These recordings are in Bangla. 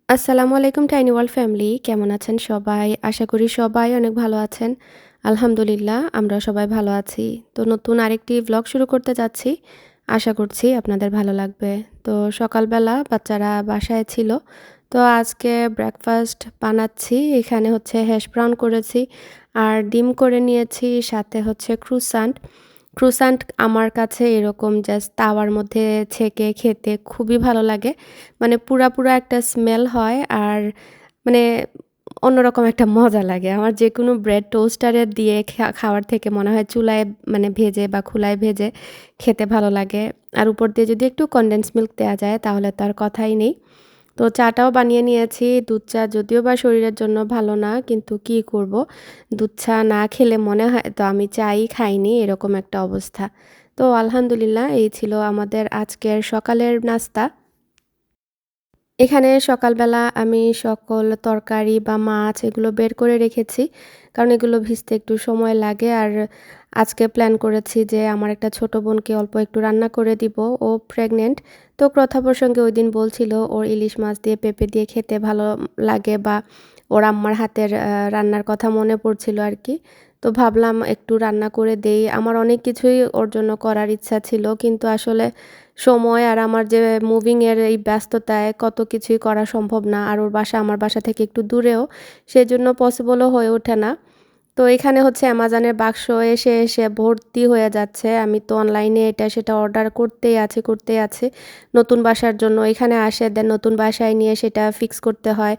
আসসালামু আলাইকুম টাইনি ওয়ার্ল্ড ফ্যামিলি, কেমন আছেন সবাই? আশা করি সবাই অনেক ভালো আছেন। আলহামদুলিল্লাহ আমরা সবাই ভালো আছি। তো নতুন আরেকটি ভ্লগ শুরু করতে যাচ্ছি। আশা করছি আপনাদের ভালো লাগবে। তো সকালবেলা বাচ্চারা বাসায় ছিল। তো আজকে ব্রেকফাস্ট বানাচ্ছি। এখানে হচ্ছে হ্যাশ ব্রাউন করেছি আর ডিম করে নিয়েছি, সাথে হচ্ছে ক্রুসান্ট। ক্রুসান্ট আমার কাছে এরকম জাস্ট তাওয়ার মধ্যে ছেঁকে খেতে খুবই ভালো লাগে। মানে পুরা একটা স্মেল হয় আর মানে অন্যরকম একটা মজা লাগে। আমার যেকোনো ব্রেড টোস্টারে দিয়ে খাওয়ার থেকে মনে হয় চুলায় মানে ভেজে বা খোলায় ভেজে খেতে ভালো লাগে। আর উপর দিয়ে যদি একটু কনডেন্স মিল্ক দেয়া যায় তাহলে তো আর কথাই নেই। তো চাটাও বানিয়ে নিয়েছি। দুধ চা যদিও বা শরীরের জন্য ভালো না, কিন্তু কি করব? দুধ চা না খেলে মনে হয় তো আমি চাই খাইনি, এরকম একটা অবস্থা। তো আলহামদুলিল্লাহ এই ছিল আমাদের আজকের সকালের নাস্তা। এখানে সকালবেলা আমি সকল তরকারি বা মাছ এগুলো বের করে রেখেছি, কারণ এগুলো ভিজতে একটু সময় লাগে। আর আজকে প্ল্যান করেছি যে আমার একটা ছোট বোনকে অল্প একটু রান্না করে দিব। ও প্রেগনেন্ট। তো কথা প্রসঙ্গে ওই দিন বলছিল ওর ইলিশ মাছ দিয়ে পেঁপে দিয়ে খেতে ভালো লাগে, বা ওর আম্মার হাতের রান্নার কথা মনে পড়ছিল আর কি। তো ভাবলাম একটু রান্না করে দেই। আমার অনেক কিছুই ওর জন্য করার ইচ্ছা ছিল, কিন্তু আসলে সময় আর আমার যে মুভিংয়ের এই ব্যস্ততায় কত কিছুই করা সম্ভব না। আর ওর বাসা আমার বাসা থেকে একটু দূরেও, সেজন্য পসিবলও হয়ে ওঠে না। তো এখানে হচ্ছে অ্যামাজনের বাক্স এসে ভর্তি হয়ে যাচ্ছে। আমি তো অনলাইনে এটা সেটা অর্ডার করতেই আছি নতুন বাসার জন্য। এখানে আসে দেন নতুন বাসায় নিয়ে সেটা ফিক্স করতে হয়।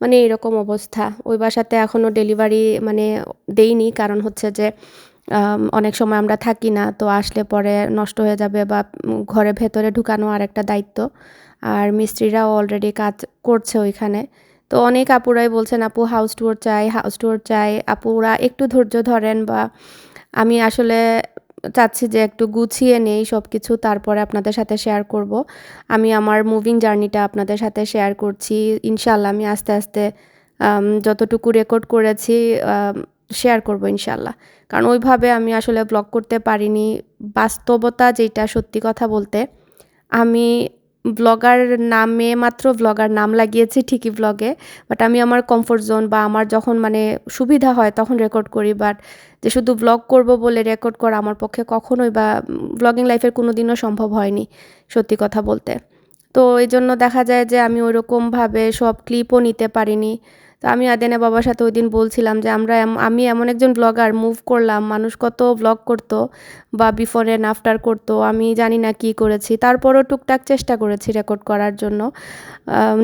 মানে এরকম অবস্থা। ওই বাসাতে এখনও ডেলিভারি মানে দেইনি, কারণ হচ্ছে যে অনেক সময় আমরা থাকি না, তো আসলে পরে নষ্ট হয়ে যাবে, বা ঘরে ভেতরে ঢুকানো আরেকটা দায়িত্ব। আর মিস্ত্রিরাও অলরেডি কাজ করছে ওইখানে। তো অনেক আপুরাই বলছেন আপু হাউস টুয়ার চাই, আপুরা একটু ধৈর্য ধরেন। বা আমি আসলে চাচ্ছি যে একটু গুছিয়ে নেই সব কিছু, তারপরে আপনাদের সাথে শেয়ার করব। আমি আমার মুভিং জার্নিটা আপনাদের সাথে শেয়ার করছি ইনশাল্লাহ। আমি আস্তে আস্তে যতটুকু রেকর্ড করেছি শেয়ার করব ইনশাল্লাহ। কারণ ওইভাবে আমি আসলে ব্লগ করতে পারিনি। বাস্তবতা যেটা, সত্যি কথা বলতে, আমি ব্লগার নামে মাত্র ব্লগার নাম লাগিয়েছি ঠিকই ব্লগে। বাট আমি আমার কমফোর্ট জোন বা আমার যখন মানে সুবিধা হয় তখন রেকর্ড করি। বাট যে শুধু ব্লগ করব বলে রেকর্ড করা আমার পক্ষে কখনোই, বা ব্লগিং লাইফের কোনো দিনও সম্ভব হয়নি, সত্যি কথা বলতে। তো এই জন্য দেখা যায় যে আমি ওইরকমভাবে সব ক্লিপও নিতে পারিনি। তো আমি আদেনা বাবার সাথে ওই দিন বলছিলাম যে আমি এমন একজন ব্লগার মুভ করলাম, মানুষ কত ব্লগ করতো বা বিফোর অ্যান্ড আফটার করতো, আমি জানি না কি করেছি। তারপরও টুকটাক চেষ্টা করেছি রেকর্ড করার জন্য,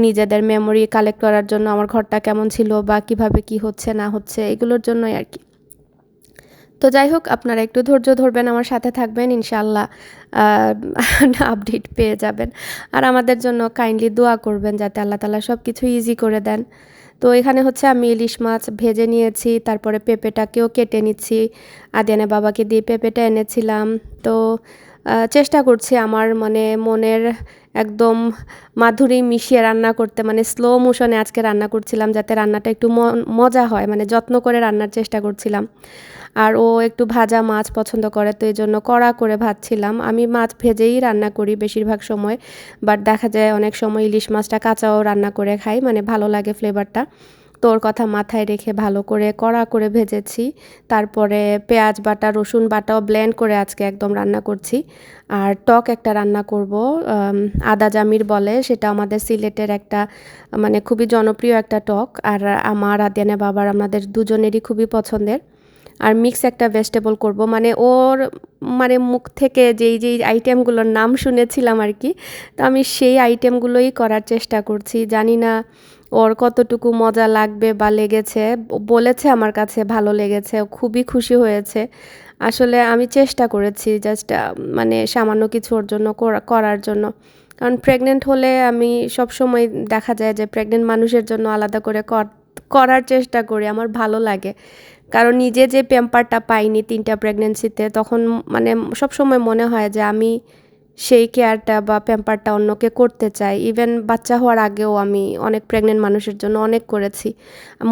নিজেদের মেমোরি কালেক্ট করার জন্য আমার ঘরটা কেমন ছিল বা কিভাবে কি হচ্ছে না হচ্ছে এগুলোর জন্যই আর কি। তো যাই হোক, আপনারা একটু ধৈর্য ধরবেন, আমার সাথে থাকবেন ইনশাআল্লাহ। আপডেট পেয়ে যাবেন। আর আমাদের জন্য কাইন্ডলি দোয়া করবেন যাতে আল্লাহ তাআলা সব কিছু ইজি করে দেন। তো এখানে হচ্ছে আমি ইলিশ মাছ ভেজে নিয়েছি, তারপরে পেঁপেটাকেও কেটে নিচ্ছি। আদিয়ানে বাবাকে দিয়ে পেঁপেটা এনেছিলাম। তো চেষ্টা করছি আমার মানে মনের একদম মাধুরী মিশিয়ে রান্না করতে, মানে স্লো মোশনে আজকে রান্না করছিলাম যাতে রান্নাটা একটু মজা হয়, মানে যত্ন করে রান্নার চেষ্টা করছিলাম। আর ও একটু ভাজা মাছ পছন্দ করে, তো এই জন্য কড়া করে ভাজছিলাম। আমি মাছ ভেজেই রান্না করি বেশিরভাগ সময়, বাট দেখা যায় অনেক সময় ইলিশ মাছটা কাঁচাও রান্না করে খাই, মানে ভালো লাগে ফ্লেভারটা। তো ওর কথা মাথায় রেখে ভালো করে কড়া করে ভেজেছি। তারপরে পেঁয়াজ বাটা রসুন বাটাও ব্লেন্ড করে আজকে একদম রান্না করছি। আর টক একটা রান্না করব, আদা জামির বলে, সেটা আমাদের সিলেটের একটা মানে খুবই জনপ্রিয় একটা টক। আর আমার আদিয়ানা বাবার আমাদের দুজনেরই খুবই পছন্দের। আর মিক্স একটা ভেজিটেবল করব, মানে ওর মানে মুখ থেকে যেই আইটেমগুলোর নাম শুনেছিলাম আর কি। তো আমি সেই আইটেমগুলোই করার চেষ্টা করছি। জানি না ওর কতটুকু মজা লাগবে বা লেগেছে। বলেছে আমার কাছে ভালো লেগেছে, ও খুবই খুশি হয়েছে। আসলে আমি চেষ্টা করেছি জাস্ট মানে সামান্য কিছু ওর জন্য করার জন্য। কারণ প্রেগনেন্ট হলে আমি সবসময় দেখা যায় যে প্রেগনেন্ট মানুষের জন্য আলাদা করে করার চেষ্টা করি, আমার ভালো লাগে। কারণ নিজে যে প্যাম্পারটা পাইনি ৩টা প্রেগনেন্সিতে, তখন মানে সবসময় মনে হয় যে আমি সেই কেয়ারটা বা প্যাম্পারটা অন্যকে করতে চাই। ইভেন বাচ্চা হওয়ার আগেও আমি অনেক প্রেগনেন্ট মানুষের জন্য অনেক করেছি,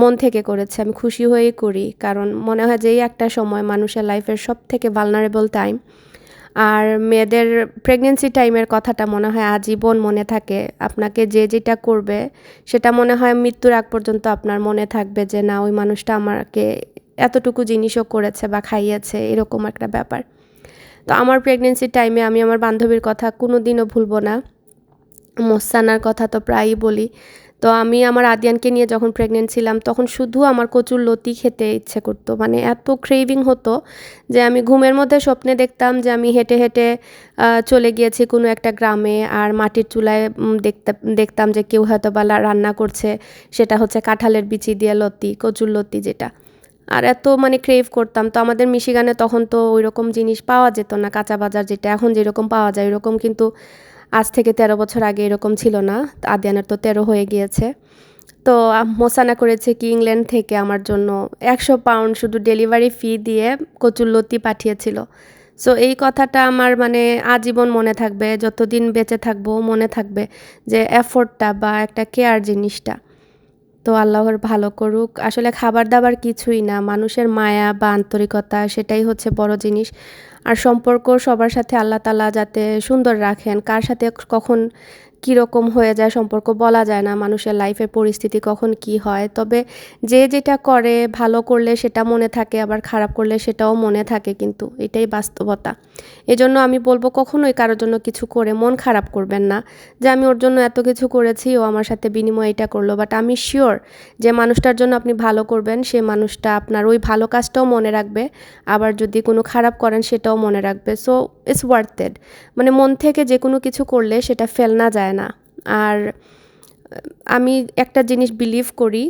মন থেকে করেছি, আমি খুশি হয়েই করি। কারণ মনে হয় যে এই একটা সময় মানুষের লাইফের সব থেকে ভালনারেবল টাইম। আর মেয়েদের প্রেগনেন্সি টাইমের কথাটা মনে হয় আজীবন মনে থাকে। আপনাকে যে যেটা করবে সেটা মনে হয় মৃত্যুর আগ পর্যন্ত আপনার মনে থাকবে যে না ওই মানুষটা আমাকে এতটুকু জিনিসও করেছে বা খাইয়েছে, এরকম একটা ব্যাপার। তো আমার প্রেগনেন্সি টাইমে আমি আমার বান্ধবীর কথা কোনো দিনও ভুলবো না। মোসানার কথা তো প্রায়ই বলি। তো আমি আমার আদিয়ানকে নিয়ে যখন প্রেগনেন্ট ছিলাম তখন শুধু আমার কচুর লতি খেতে ইচ্ছে করতো, মানে এত ক্রেভিং হতো যে আমি ঘুমের মধ্যে স্বপ্নে দেখতাম যে আমি হেঁটে হেঁটে চলে গিয়েছি কোনো একটা গ্রামে, আর মাটির চুলায় দেখতাম যে কেউ হয়তো বা রান্না করছে, সেটা হচ্ছে কাঁঠালের বিচি দিয়ে লতি, কচুর লতি যেটা। আর এত মানে ক্রেভ করতাম। তো আমাদের মিশিগানে তখন তো ওই রকম জিনিস পাওয়া যেত না, কাঁচা বাজার যেটা এখন যেরকম পাওয়া যায় ওইরকম কিন্তু আজ থেকে ১৩ বছর আগে এরকম ছিল না। আদিয়ানের তো ১৩ হয়ে গিয়েছে। তো মোসানা করেছে কি ইংল্যান্ড থেকে আমার জন্য ১০০ পাউন্ড শুধু ডেলিভারি ফি দিয়ে কচুরলতি পাঠিয়েছিল। সো এই কথাটা আমার মানে আজীবন মনে থাকবে, যতদিন বেঁচে থাকবো মনে থাকবে যে এফোর্টটা বা একটা কেয়ার জিনিসটা। তো আল্লাহর ভালো করুক। আসলে খাবার-দাবার কিছুই না। মানুষের মায়া বা আন্তরিকতা সেটাই হচ্ছে বড় জিনিস। আর সম্পর্ক সবার সাথে আল্লাহ তাআলা যাতে সুন্দর রাখেন। কার সাথে কখন কীরকম হয়ে যায় সম্পর্ক বলা যায় না। মানুষের লাইফের পরিস্থিতি কখন কি হয়। তবে যে যেটা করে ভালো করলে সেটা মনে থাকে, আবার খারাপ করলে সেটাও মনে থাকে কিন্তু। এটাই বাস্তবতা। এজন্য আমি বলব কখনোই কারো জন্য কিছু করে মন খারাপ করবেন না। যে আমি ওর জন্য এত কিছু করেছি, ও আমার সাথে বিনিময়ে এটা করলো। বাট আমি সিওর যে মানুষটার জন্য আপনি ভালো করবেন, সে মানুষটা আপনার ওই ভালো কাজটাও মনে রাখবে। আবার যদি কোনো খারাপ করেন সেটাও মনে রাখবে। So it's worth it. মানে মন থেকে যে কোনো কিছু করলে সেটা ফেলনা যায় না। আর আমি একটা জিনিস বিলিভ করি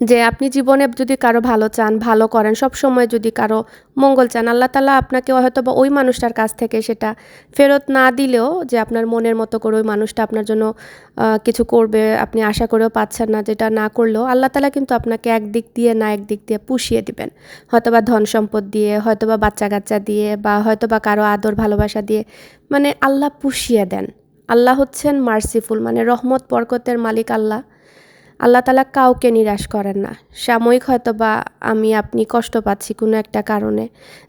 যে আপনি জীবনে যদি কারো ভালো চান, ভালো করেন, সবসময় যদি কারো মঙ্গল চান, আল্লাহ তাআলা আপনাকে হয়তোবা ওই মানুষটার কাছ থেকে সেটা ফেরত না দিলেও, যে আপনার মনের মতো করে ওই মানুষটা আপনার জন্য কিছু করবে আপনি আশা করেও পাচ্ছেন না, যেটা না করলেও আল্লাহ তাআলা কিন্তু আপনাকে একদিক দিয়ে না একদিক দিয়ে পুষিয়ে দিবেন। হয়তোবা ধন সম্পদ দিয়ে, হয়তোবা বাচ্চা-কাচ্চা দিয়ে, বা হয়তোবা কারো আদর ভালোবাসা দিয়ে। মানে আল্লাহ পুষিয়ে দেন। আল্লাহ হচ্ছেন মার্সিফুল, মানে রহমত বরকতের মালিক আল্লাহ। আল্লাহ তাআলা কাউকে নিরাশ করেন না। সাময়িক হয়তোবা আপনি কষ্ট পাচ্ছি কোনো একটা কারণে।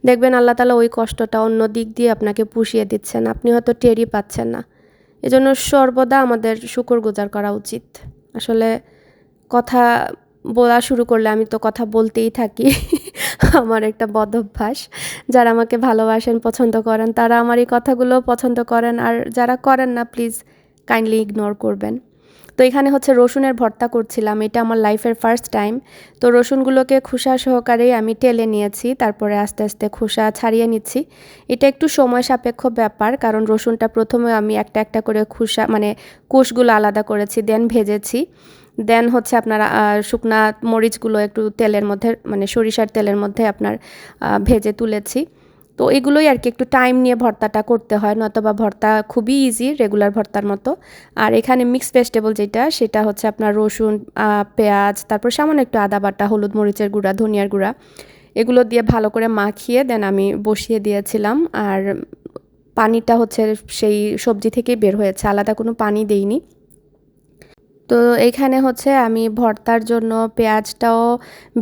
দেখবেন আল্লাহ তাআলা ওই কষ্টটা অন্য দিক দিয়ে আপনাকে পুষিয়ে দিচ্ছেন। আপনি হয়তো টেরই পাচ্ছেন না। এজন্য সর্বদা আমাদের শুকরগুজার করা উচিত। আসলে কথা বলা শুরু করলে আমি তো কথা বলতেই থাকি। আমার একটা বদঅভ্যাস। যারা আমাকে ভালোবাসেন, পছন্দ করেন তারা আমার এই কথাগুলো পছন্দ করেন। আর যারা করেন না প্লিজ কাইন্ডলি ইগনোর করবেন। তো এখানে হচ্ছে রসুনের ভর্তা করছিলাম। এটা আমার লাইফের ফার্স্ট টাইম। তো রসুনগুলোকে খোসা সহকারেই আমি টেলে নিয়েছি। তারপরে আস্তে আস্তে খোসা ছাড়িয়ে নিচ্ছি। এটা একটু সময় সাপেক্ষ ব্যাপার, কারণ রসুনটা প্রথমে আমি একটা একটা করে খোসা মানে কোষগুলো আলাদা করেছি, দেন ভেজেছি। দেন হচ্ছে আপনার শুকনা মরিচগুলো একটু তেলের মধ্যে মানে সরিষার তেলের মধ্যে আপনার ভেজে তুলেছি। তো এগুলোই আর কি একটু টাইম নিয়ে ভর্তাটা করতে হয়, নয়তোবা ভর্তা খুবই ইজি রেগুলার ভর্তার মতো। আর এখানে মিক্সড ভেজিটেবল যেটা, সেটা হচ্ছে আপনার রসুন, পেঁয়াজ, তারপর সামান্য একটু আদা বাটা, হলুদ মরিচের গুঁড়া, ধনিয়ার গুঁড়া, এগুলো দিয়ে ভালো করে মাখিয়ে দেন আমি বসিয়ে দিয়েছিলাম। আর পানিটা হচ্ছে সেই সবজি থেকেই বের হয়েছে, আলাদা কোনো পানি দেইনি। তো এইখানে হচ্ছে আমি ভর্তার জন্য পেঁয়াজটাও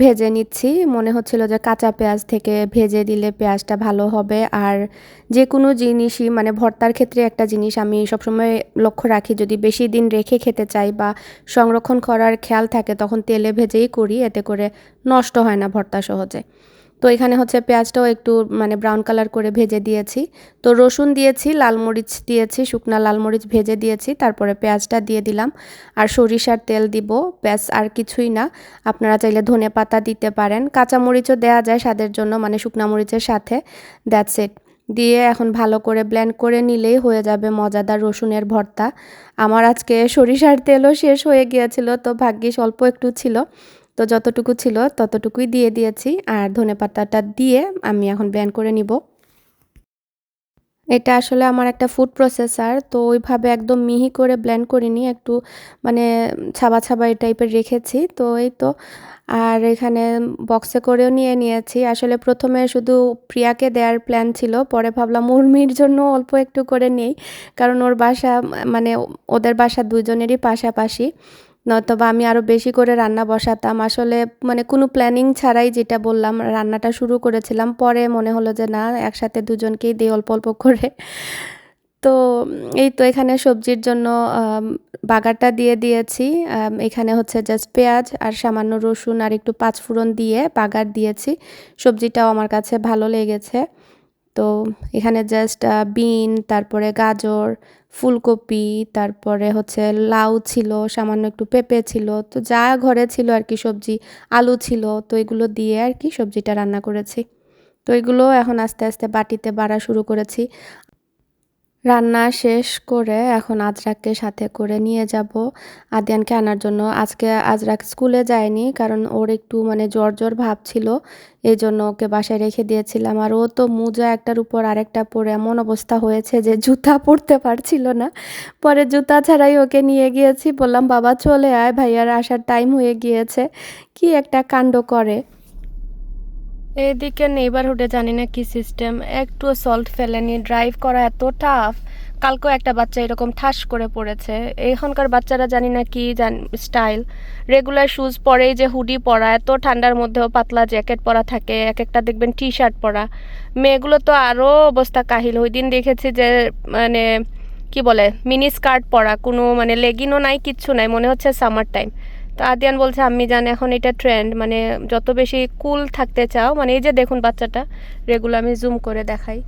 ভেজে নিচ্ছি। মনে হচ্ছিল যে কাঁচা পেঁয়াজ থেকে ভেজে দিলে পেঁয়াজটা ভালো হবে। আর যে কোনো জিনিসই মানে ভর্তার ক্ষেত্রে একটা জিনিস আমি সবসময় লক্ষ্য রাখি, যদি বেশি দিন রেখে খেতে চাই বা সংরক্ষণ করার খেয়াল থাকে তখন তেলে ভেজেই করি, এতে করে নষ্ট হয় না ভর্তা সহজে। তো এখানে হচ্ছে পেঁয়াজটাও একটু মানে ব্রাউন কালার করে ভেজে দিয়েছি। তো রসুন দিয়েছি, লাল মরিচ দিয়েছি, শুকনা লাল মরিচ ভেজে দিয়েছি, তারপরে পেঁয়াজটা দিয়ে দিলাম। আর সরিষার তেল দিব, ব্যাস আর কিছুই না। আপনারা চাইলে ধনেপাতা দিতে পারেন, কাঁচা মরিচও দেওয়া যায় স্বাদের জন্য, মানে শুকনা মরিচের সাথে। That's it. দিয়ে এখন ভালো করে ব্লেন্ড করে নিলেই হয়ে যাবে মজাদার রসুনের ভর্তা। আমার আজকে সরিষার তেলও শেষ হয়ে গিয়েছিল, তো ভাগ্যিস অল্প একটু ছিল। তো যতটুকু ছিল ততটুকুই দিয়ে দিয়েছি। আর ধনেপাতাটা দিয়ে আমি এখন ব্লেন্ড করে নিব। এটা আসলে আমার একটা ফুড প্রসেসর, তো ওইভাবে একদম মিহি করে ব্লেন্ড করিনি, একটু মানে ছাবা ছাবা এই টাইপের রেখেছি। তো এই তো। আর এখানে বক্সে করেও নিয়ে নিয়েছি। আসলে প্রথমে শুধু প্রিয়াকে দেওয়ার প্ল্যান ছিল, পরে ভাবলাম উর্মির জন্য অল্প একটু করে নেই, কারণ ওর বাসা মানে ওদের বাসা দুজনেরই পাশাপাশি। নয়তোবা আমি আরও বেশি করে রান্না বসাতাম। আসলে মানে কোনো প্ল্যানিং ছাড়াই যেটা বললাম রান্নাটা শুরু করেছিলাম। পরে মনে হলো যে না একসাথে দুজনকেই দেই অল্প, অল্প করে। তো এই তো এখানে সবজির জন্য বাগারটা দিয়ে দিয়েছি। এখানে হচ্ছে জাস্ট পেঁয়াজ আর সামান্য রসুন আর একটু পাঁচফোড়ন দিয়ে বাগার দিয়েছি। সবজিটাও আমার কাছে ভালো লেগেছে। তো এখানে জাস্ট বিন, তারপরে গাজর, ফুলকপি, তারপরে হচ্ছে লাউ ছিল, সামান্য একটু পেঁপে ছিল। তো যা ঘরে ছিল আর কি সবজি, আলু ছিল। তো এগুলো দিয়ে আর কি সবজিটা রান্না করেছি। তো এগুলো এখন আস্তে, আস্তে বাটিতে বাড়া শুরু করেছি। রান্না শেষ করে এখন আজরাককে সাথে করে নিয়ে যাব আদিয়ানকে আনার জন্য। আজকে আজরাক স্কুলে যায়নি কারণ ওর একটু মানে জ্বর জ্বর ভাব ছিল, এই জন্য ওকে বাসায় রেখে দিয়েছিলাম। আর ও তো মোজা একটার উপর আরেকটা পরে এমন অবস্থা হয়েছে যে জুতা পরতে পারছিল না। পরে জুতা ছাড়াই ওকে নিয়ে গিয়েছি, বললাম বাবা চলে আয়, ভাইয়ার আসার টাইম হয়ে গিয়েছে। কি একটা কাণ্ড করে। এদিকে নেইবারহুডে জানি না কি সিস্টেম, একটু সল্ট ফেলেনি, ড্রাইভ করা এত টাফ। কালকেও একটা বাচ্চা এরকম ঠাস করে পড়েছে। এখনকার বাচ্চারা জানি না কি স্টাইল, রেগুলার শুজ পরেই যে হুডি পরা, এত ঠান্ডার মধ্যেও পাতলা জ্যাকেট পরা থাকে, এক একটা দেখবেন টি শার্ট পরা। মেয়েগুলো তো আরও অবস্থা কাহিল। ওই দিন দেখেছি যে মানে কি বলে মিনি স্কার্ট পরা, কোনো মানে লেগিনও নাই, কিচ্ছু নাই, মনে হচ্ছে সামার টাইম। তো আদিয়ান বলছে আম্মি জান এখন এটা ট্রেন্ড, মানে যত বেশি কুল থাকতে চাও, মানে এই যে দেখুন বাচ্চাটা, রেগুলার আমি জুম করে দেখাই,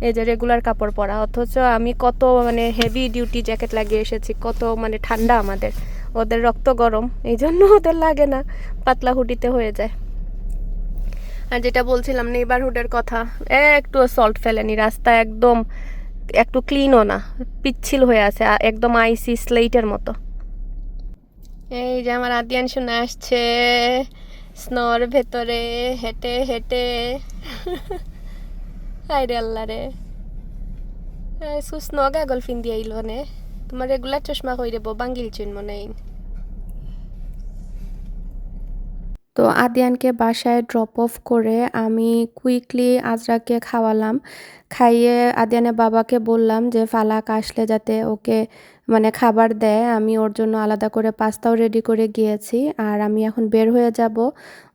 এই যে রেগুলার কাপড় পরা, অথচ আমি কত মানে হেভি ডিউটি জ্যাকেট লাগিয়ে এসেছি, কত মানে ঠান্ডা আমাদের, ওদের রক্ত গরম, এই জন্য ওদের লাগে না, পাতলা হুডিতে হয়ে যায়। আর যেটা বলছিলাম নেইবারহুডের কথা, একটু সল্ট ফেলেনি, রাস্তা একদম একটু ক্লিনও না, পিচ্ছিল হয়ে আছে, একদম আইসি স্লেটের মতো। এই যে আমার আদিয়ান শোনা আসছে স্নোর ভেতরে হেঁটে হেঁটে। হায়রে আল্লাহ রে, স্নো গাগল ফিন দিয়ে আইলো নে, তোমার রেগুলার চশমা কই রেবো বাঙ্গিল চুন মনে। তো আদিয়ানকে বাসায় ড্রপ অফ করে আমি কুইকলি আজরাকে খাওয়ালাম। খাইয়ে আদিয়ানের বাবাকে বললাম যে ফালাক আসলে যাতে ওকে মানে খাবার দেয়। আমি ওর জন্য আলাদা করে পাস্তাও রেডি করে গিয়েছি। আর আমি এখন বের হয়ে যাব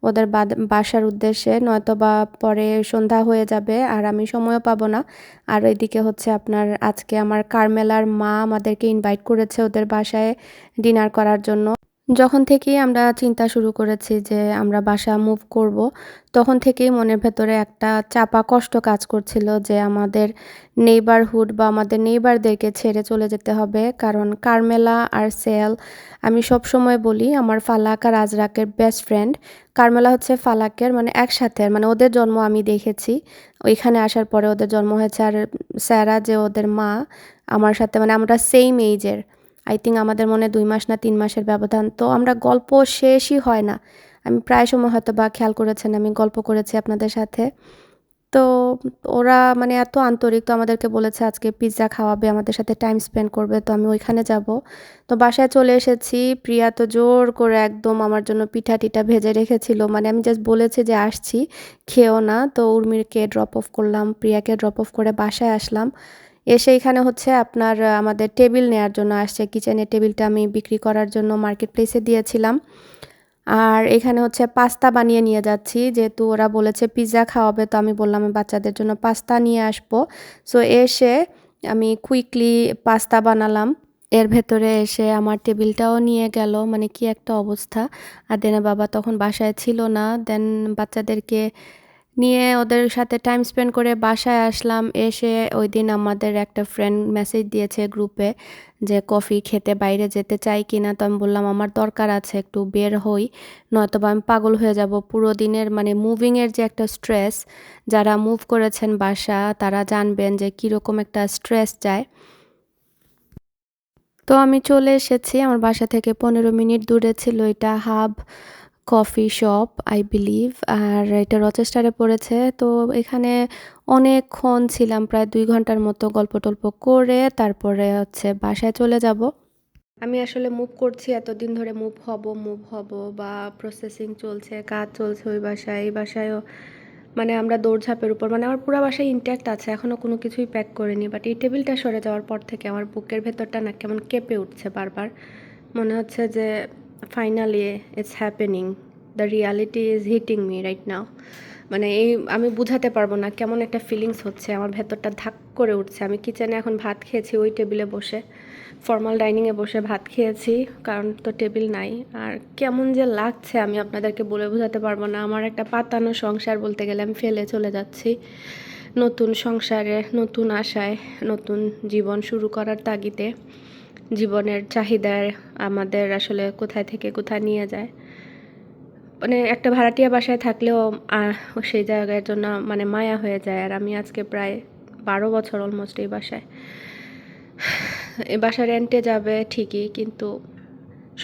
ওদের বাসার উদ্দেশ্যে, নয়তোবা পরে সন্ধ্যা হয়ে যাবে আর আমি সময়ও পাবো না। আর এদিকে হচ্ছে আপনার আজকে আমার কারমেলার মা আমাদেরকে ইনভাইট করেছে ওদের বাসায় ডিনার করার জন্য। যখন থেকেই আমরা চিন্তা শুরু করেছি যে আমরা বাসা মুভ করব, তখন থেকেই মনের ভেতরে একটা চাপা কষ্ট কাজ করছিল যে আমাদের নেইবারহুড বা আমাদের নেইবারদেরকে ছেড়ে চলে যেতে হবে। কারণ কারমেলা আর সেল, আমি সব সময় বলি আমার ফালাক আর আজরাকের বেস্ট ফ্রেন্ড। কারমেলা হচ্ছে ফালাকের মানে একসাথে, মানে ওদের জন্ম আমি দেখেছি, ওইখানে আসার পরে ওদের জন্ম হয়েছে। আর স্যারা যে ওদের মা আমার সাথে, মানে আমরা সেম এইজের, আই থিঙ্ক আমাদের মনে 2 মাস না 3 মাসের ব্যবধান। তো আমরা গল্প শেষই হয় না। আমি প্রায় সময় হয়তো বা খেয়াল করেছেন আমি গল্প করেছি আপনাদের সাথে। তো ওরা মানে এত আন্তরিক, তো আমাদেরকে বলেছে আজকে পিৎজা খাওয়াবে, আমাদের সাথে টাইম স্পেন্ড করবে, তো আমি ওইখানে যাব। তো বাসায় চলে এসেছি, প্রিয়া তো জোর করে একদম আমার জন্য পিঠা টিঠা ভেজে রেখেছিল, মানে আমি জাস্ট বলেছি যে আসছি, খেও না। তো উর্মিরকে ড্রপ অফ করলাম, প্রিয়াকে ড্রপ অফ করে বাসায় আসলাম। এসে এখানে হচ্ছে আপনার আমাদের টেবিল নেয়ার জন্য আসছে, কিচেনের টেবিলটা আমি বিক্রি করার জন্য মার্কেট প্লেসে দিয়েছিলাম। আর এখানে হচ্ছে পাস্তা বানিয়ে নিয়ে যাচ্ছি, যেহেতু ওরা বলেছে পিৎজা খাওয়াবে, তো আমি বললাম আমি বাচ্চাদের জন্য পাস্তা নিয়ে আসবো। সো এসে আমি কুইকলি পাস্তা বানালাম। এর ভেতরে এসে আমার টেবিলটাও নিয়ে গেল, মানে কি একটা অবস্থা। আর দেনে বাবা তখন বাসায় ছিল না, দেন বাচ্চাদেরকে নিয়ে ওদের সাথে টাইম স্পেন্ড করে বাসায় আসলাম। এসে ওই দিন আমাদের একটা ফ্রেন্ড মেসেজ দিয়েছে গ্রুপে যে কফি খেতে বাইরে যেতে চাই কিনা। তো আমি বললাম আমার দরকার আছে, একটু বের হই, নয়তো বা আমি পাগল হয়ে যাব। পুরো দিনের মানে মুভিংয়ের যে একটা স্ট্রেস, যারা মুভ করেছেন বাসা তারা জানবেন যে কীরকম একটা স্ট্রেস যায়। তো আমি চলে এসেছি, আমার বাসা থেকে 15 মিনিট দূরে ছিল এটা hub coffee shop I believe, আর এটা রচেস্টারে পড়েছে। তো এখানে অনেকক্ষণ ছিলাম, প্রায় 2 ঘন্টার মতো গল্প টল্প করে তারপরে হচ্ছে বাসায় চলে যাব। আমি আসলে মুভ করছি, এতদিন ধরে মুভ হব বা প্রসেসিং চলছে, কাজ চলছে ওই বাসায়, এই বাসায়ও মানে আমরা দৌড়ঝাঁপের উপর, মানে আমার পুরো বাসায় ইনট্যাক্ট আছে, এখনও কোনো কিছুই প্যাক করিনি। বাট এই টেবিলটা সরে যাওয়ার পর থেকে আমার বুকের ভেতরটা না কেমন কেঁপে উঠছে বারবার, মনে হচ্ছে যে finally it's happening, the reality is hitting me right now. মানে এই আমি বুঝাতে পারবো না কেমন একটা ফিলিংস হচ্ছে, আমার ভেতরটা ধাক করে উঠছে। আমি কিচেনে এখন ভাত খেয়েছি ওই টেবিলে বসে, ফর্মাল ডাইনিংয়ে বসে ভাত খেয়েছি, কারণ তো টেবিল নাই। আর কেমন যে লাগছে আমি আপনাদেরকে বলে বোঝাতে পারবো না। আমার একটা পাতানো সংসার বলতে গেলে আমি ফেলে চলে যাচ্ছি নতুন সংসারে, নতুন আশায়, নতুন জীবন শুরু করার তাগিদে। জীবনের চাহিদায় আমাদের আসলে কোথায় থেকে কোথায় নিয়ে যায়। মানে একটা ভাড়াটিয়া বাসায় থাকলেও সেই জায়গার জন্য মানে মায়া হয়ে যায়। আর আমি আজকে প্রায় 12 বছর অলমোস্ট এই বাসায়। এই বাসা রেন্টে যাবে ঠিকই, কিন্তু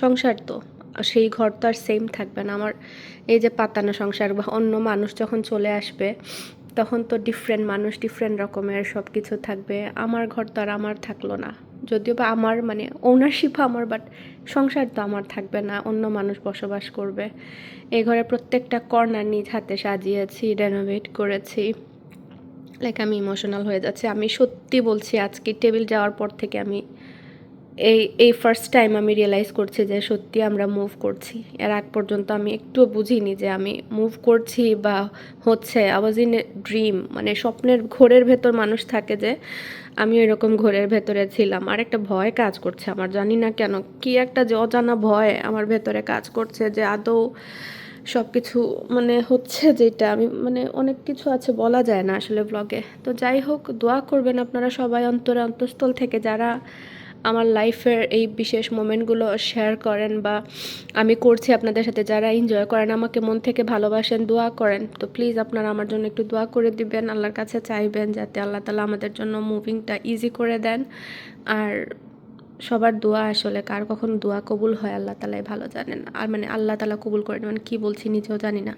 সংসার তো সেই ঘর তো আর সেম থাকবে না। আমার এই যে পাতানো সংসার বা অন্য মানুষ যখন চলে আসবে তখন তো ডিফারেন্ট মানুষ, ডিফারেন্ট রকমের সব কিছু থাকবে। আমার ঘর তো আর আমার থাকলো না, যদিও বা আমার মানে ওনারশিপ আমার, বাট সংসার তো আমার থাকবে না, অন্য মানুষ বসবাস করবে। এই ঘরে প্রত্যেকটা কর্নার নিজ হাতে সাজিয়েছি, রেনোভেট করেছি। লাইক আমি ইমোশনাল হয়ে যাচ্ছি। আমি সত্যি বলছি, আজকে টেবিল যাওয়ার পর থেকে আমি এই ফার্স্ট টাইম আমি রিয়েলাইজ করছি যে সত্যি আমরা মুভ করছি। এর আগ পর্যন্ত আমি একটুও বুঝিনি যে আমি মুভ করছি বা হচ্ছে। I was in a dream, মানে স্বপ্নের ঘোরের ভেতর মানুষ থাকে যে, আমি এরকম ঘোরের ভেতরে ছিলাম। আর একটা ভয় কাজ করছে আমার, জানি না কেন, কি একটা যে অজানা ভয় আমার ভেতরে কাজ করছে যে আদৌ সব কিছু মানে হচ্ছে, যেটা আমি মানে অনেক কিছু আছে বলা যায় না আসলে ব্লগে। তো যাই হোক, দোয়া করবেন আপনারা সবাই অন্তরে অন্তঃস্থল থেকে, যারা আমার লাইফের এই বিশেষ মোমেন্টগুলো শেয়ার করেন বা আমি করছি আপনাদের সাথে, যারা এনজয় করেন, আমাকে মন থেকে ভালোবাসেন, দোয়া করেন। তো প্লিজ আপনারা আমার জন্য একটু দোয়া করে দিবেন, আল্লাহর কাছে চাইবেন যাতে আল্লাহ তাআলা আমাদের জন্য মুভিংটা ইজি করে দেন। আর সবার দোয়া আসলে কার কখন দোয়া কবুল হয় আল্লাহ তাআলাই ভালো জানেন। আর মানে আল্লাহ তাআলা কবুল করেন মানে কী বলছি নিজেও জানি না।